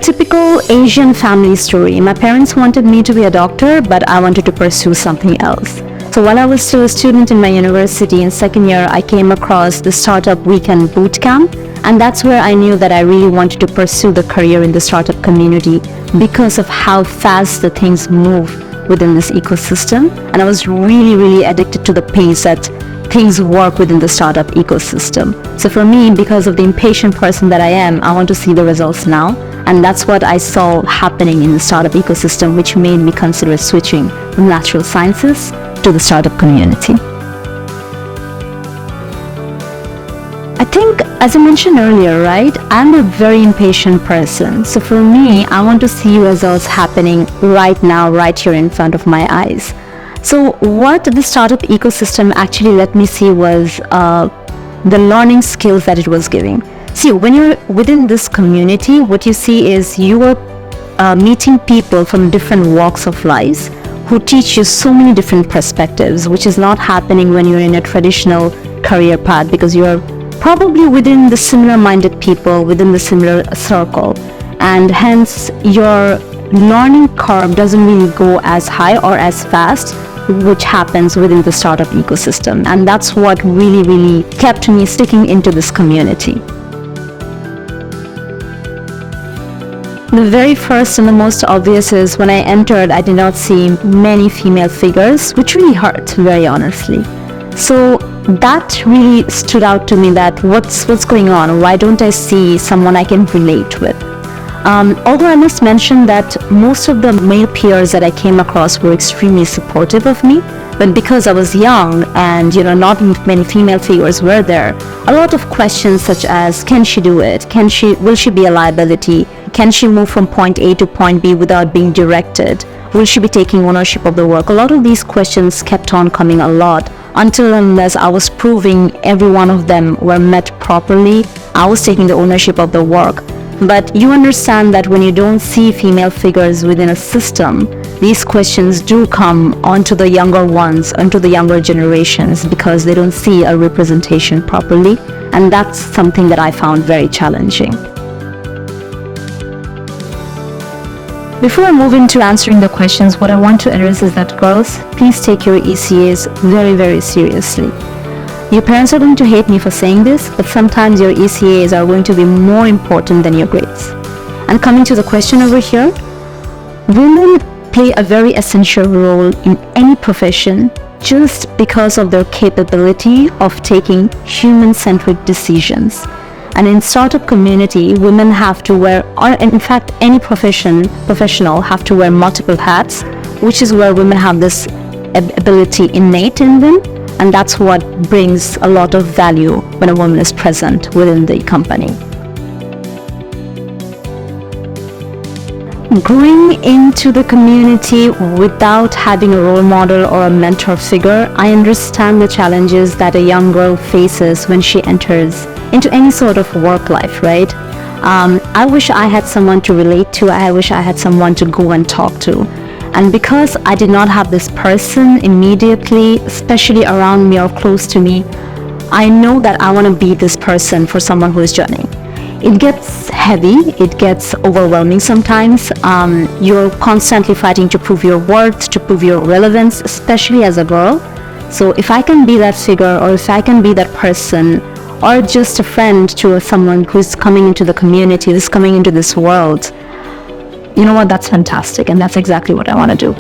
typical Asian family story. My parents wanted me to be a doctor, but I wanted to pursue something else. So while I was still a student in my university in second year, I came across the Startup Weekend boot camp, and that's where I knew that I really wanted to pursue the career in the startup community because of how fast the things move within this ecosystem. And I was really addicted to the pace that things work within the startup ecosystem. So for me, because of the impatient person that I am, I want to see the results now. And that's what I saw happening in the startup ecosystem, which made me consider switching from natural sciences to the startup community. I think, as I mentioned earlier, right, I'm a very impatient person. So for me, I want to see results happening right now, right here in front of my eyes. So what the startup ecosystem actually let me see was the learning skills that it was giving. See, when you're within this community, what you see is you are meeting people from different walks of life who teach you so many different perspectives, which is not happening when you're in a traditional career path, because you're probably within the similar-minded people, within the similar circle, and hence your learning curve doesn't really go as high or as fast, which happens within the startup ecosystem. And that's what really kept me sticking into this community. The very first and the most obvious is when I entered, I did not see many female figures, which really hurt, very honestly. So that really stood out to me, that what's going on? Why don't I see someone I can relate with? Although I must mention that most of the male peers that I came across were extremely supportive of me, but because I was young and not many female figures were there, a lot of questions such as, can she do it? Will she be a liability? Can she move from point A to point B without being directed? Will she be taking ownership of the work? A lot of these questions kept on coming a lot until unless I was proving every one of them were met properly. I was taking the ownership of the work. But you understand that when you don't see female figures within a system, these questions do come onto the younger ones, onto the younger generations, because they don't see a representation properly. And that's something that I found very challenging. Before I move into answering the questions, what I want to address is that, girls, please take your ECAs very seriously. Your parents are going to hate me for saying this, but sometimes your ECAs are going to be more important than your grades. And coming to the question over here, women play a very essential role in any profession just because of their capability of taking human-centric decisions. And in startup community, women have to wear, or in fact any professional have to wear multiple hats, which is where women have this ability innate in them. And that's what brings a lot of value when a woman is present within the company. Going into the community without having a role model or a mentor figure, I understand the challenges that a young girl faces when she enters into any sort of work life, right? I wish I had someone to relate to. I wish I had someone to go and talk to. And because I did not have this person immediately, especially around me or close to me, I know that I want to be this person for someone who is joining. It gets heavy, it gets overwhelming sometimes. You're constantly fighting to prove your worth, to prove your relevance, especially as a girl. So if I can be that figure, or if I can be that person, or just a friend to someone who's coming into the community, who's coming into this world, you know what, that's fantastic, and that's exactly what I want to do.